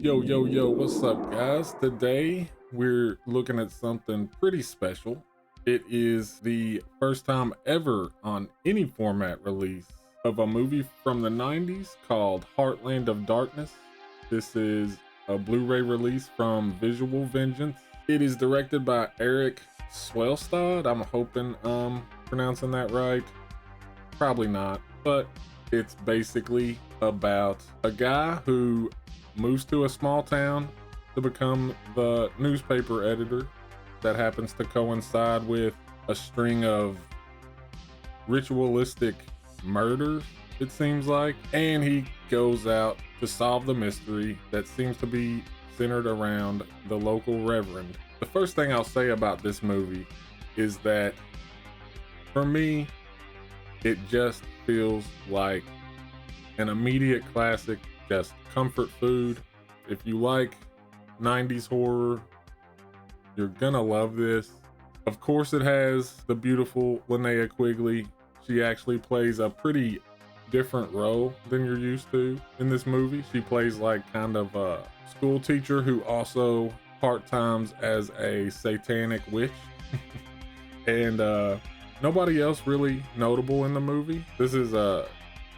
Yo, what's up, guys? Today we're looking at something pretty special. It is the first time ever on any format release of a movie from the 90s called Heartland of Darkness. This is a Blu-ray release from Visual Vengeance. It is directed by Eric Swellstad. I'm hoping pronouncing that right. Probably not, but it's basically about a guy who moves to a small town to become the newspaper editor. That happens to coincide with a string of ritualistic murders, it seems like, and he goes out to solve the mystery that seems to be centered around the local reverend. The first thing I'll say about this movie is that for me, it just feels like an immediate classic, just comfort food. If you like 90s horror, you're gonna love this. Of course, it has the beautiful Linnea Quigley. She actually plays a pretty different role than you're used to in this movie. She plays like kind of a school teacher who also part-times as a satanic witch. And nobody else really notable in the movie. This is a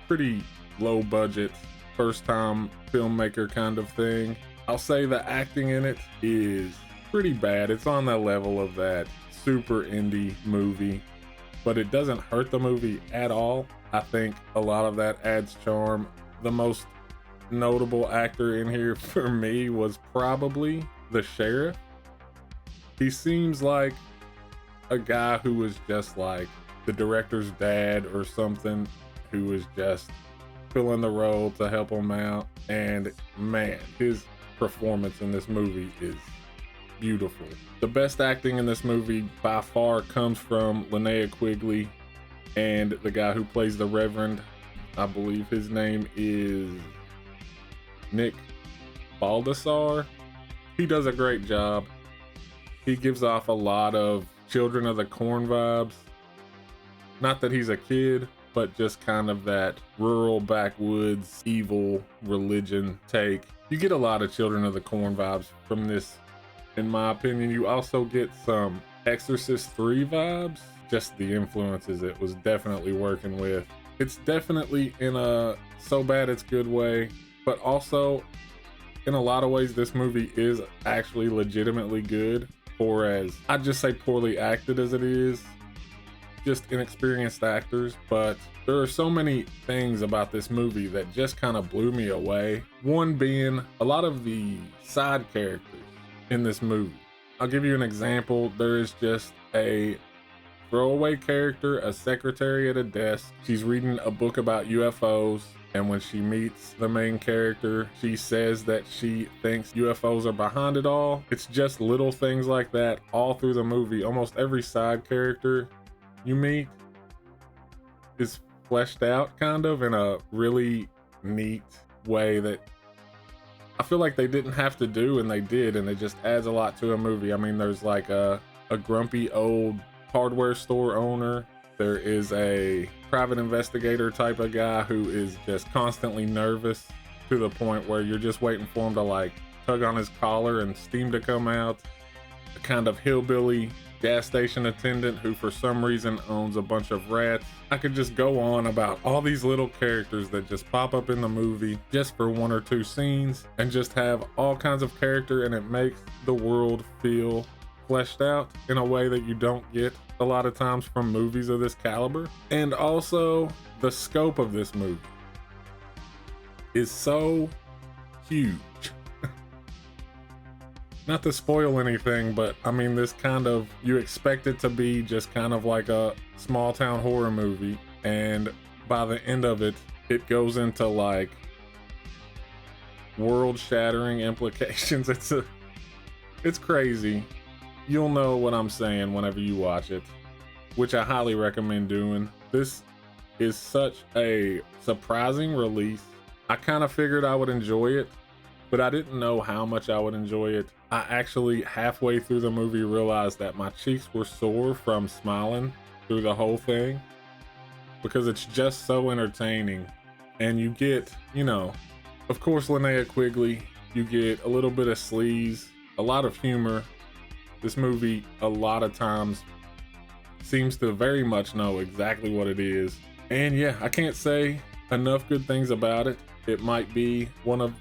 pretty low budget, first time filmmaker kind of thing. I'll say the acting in it is pretty bad. It's on the level of that super indie movie, but it doesn't hurt the movie at all. I think a lot of that adds charm. The most notable actor in here for me was probably the sheriff. He seems like a guy who was just like the director's dad or something, who was just filling the role to help him out. And man, his performance in this movie is beautiful. The best acting in this movie by far comes from Linnea Quigley and the guy who plays the Reverend. I believe his name is Nick Baldessar. He does a great job. He gives off a lot of Children of the Corn vibes. Not that he's a kid, but just kind of that rural backwoods evil religion take. You get a lot of Children of the Corn vibes from this, in my opinion. You also get some Exorcist 3 vibes, just the influences it was definitely working with. It's definitely in a so bad it's good way, but also in a lot of ways this movie is actually legitimately good, for as I'd just say poorly acted as it is. Just inexperienced actors, but there are so many things about this movie that just kind of blew me away. One being a lot of the side characters in this movie. I'll give you an example. There is just a throwaway character, a secretary at a desk. She's reading a book about UFOs, and when she meets the main character, she says that she thinks UFOs are behind it all. It's just little things like that all through the movie. Almost every side character you meet is fleshed out kind of in a really neat way that I feel like they didn't have to do, and they did, and it just adds a lot to a movie. I mean, there's like a grumpy old hardware store owner. There is a private investigator type of guy who is just constantly nervous to the point where you're just waiting for him to like tug on his collar and steam to come out. A kind of hillbilly gas station attendant who for some reason owns a bunch of rats. I could just go on about all these little characters that just pop up in the movie just for one or two scenes and just have all kinds of character, and it makes the world feel fleshed out in a way that you don't get a lot of times from movies of this caliber. And also the scope of this movie is so huge. Not to spoil anything, but I mean, this kind of, you expect it to be just kind of like a small town horror movie, and by the end of it, it goes into like world shattering implications. It's crazy. You'll know what I'm saying whenever you watch it, which I highly recommend doing. This is such a surprising release. I kind of figured I would enjoy it, but I didn't know how much I would enjoy it. I actually halfway through the movie realized that my cheeks were sore from smiling through the whole thing, because it's just so entertaining. And you get, you know, of course, Linnea Quigley You get a little bit of sleaze, a lot of humor. This movie, a lot of times, seems to very much know exactly what it is. And yeah, I can't say enough good things about it. It might be one of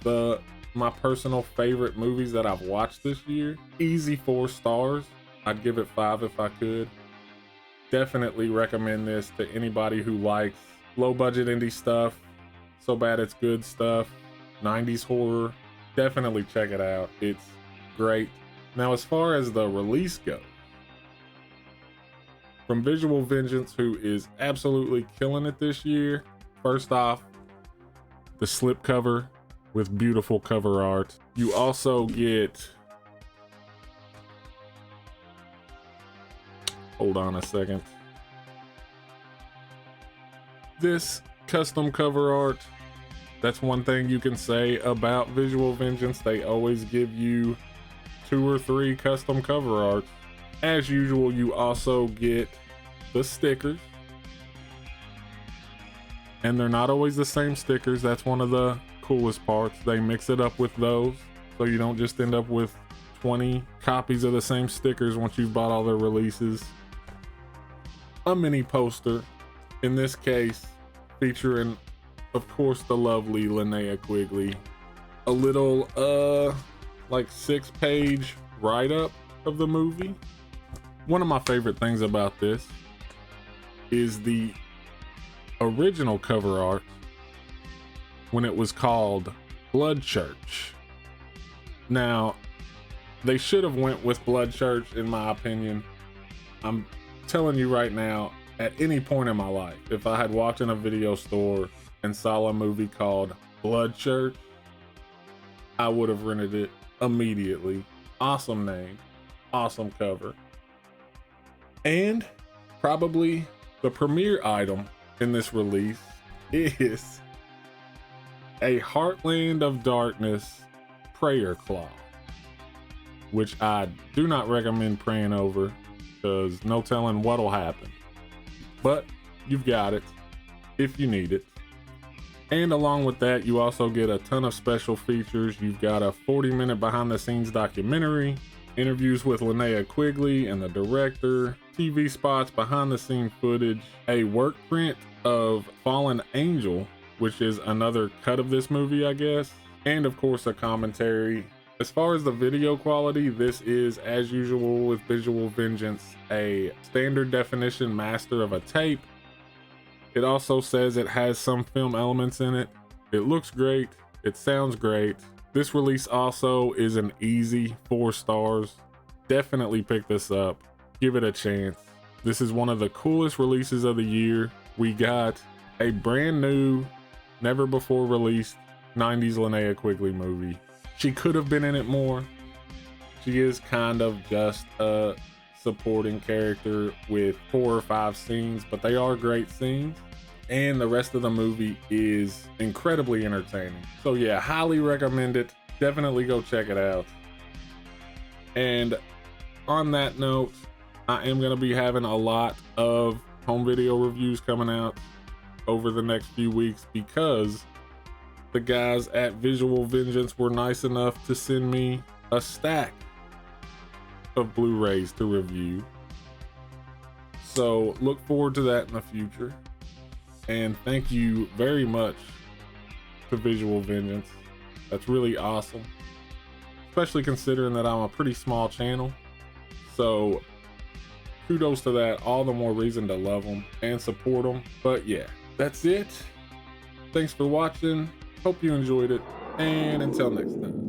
my personal favorite movies that I've watched this year. Easy 4 stars. I'd give it 5 if I could. Definitely recommend this to anybody who likes low budget indie stuff, so bad it's good stuff, 90s horror. Definitely check it out. It's great. Now, as far as the release goes, from Visual Vengeance, who is absolutely killing it this year, first off, the slipcover with beautiful cover art. You also get, hold on a second, this custom cover art. That's one thing you can say about Visual Vengeance. They always give you 2 or 3 custom cover arts. As usual, you also get the stickers, and they're not always the same stickers. That's one of the coolest parts. They mix it up with those, so you don't just end up with 20 copies of the same stickers once you've bought all their releases. A mini poster, in this case featuring, of course, the lovely Linnea Quigley. A little like 6-page write-up of the movie. One of my favorite things about this is the original cover art when it was called Blood Church. Now, they should have went with Blood Church, in my opinion. I'm telling you right now, at any point in my life, if I had walked in a video store and saw a movie called Blood Church, I would have rented it immediately. Awesome name, awesome cover. And probably the premier item in this release is a Heartland of Darkness prayer cloth, which I do not recommend praying over because no telling what'll happen. But you've got it if you need it. And along with that, you also get a ton of special features. You've got a 40-minute behind the scenes documentary, interviews with Linnea Quigley and the director, TV spots, behind the scene footage, a work print of Fallen Angel, which is another cut of this movie, I guess, and of course a commentary. As far as the video quality, this is, as usual with Visual Vengeance, a standard definition master of a tape. It also says it has some film elements in it. It looks great. It sounds great. This release also is an easy 4 stars. Definitely pick this up. Give it a chance. This is one of the coolest releases of the year. We got a brand new, never before released 90s Linnea Quigley movie. She could have been in it more. She is kind of just a supporting character with 4 or 5 scenes, but they are great scenes. And the rest of the movie is incredibly entertaining. So yeah, highly recommend it. Definitely go check it out. And on that note, I am going to be having a lot of home video reviews coming out over the next few weeks because the guys at Visual Vengeance were nice enough to send me a stack of Blu-rays to review. So look forward to that in the future. And thank you very much to Visual Vengeance. That's really awesome, especially considering that I'm a pretty small channel. So kudos to that. All the more reason to love them and support them. But yeah, that's it. Thanks for watching. Hope you enjoyed it. And until next time.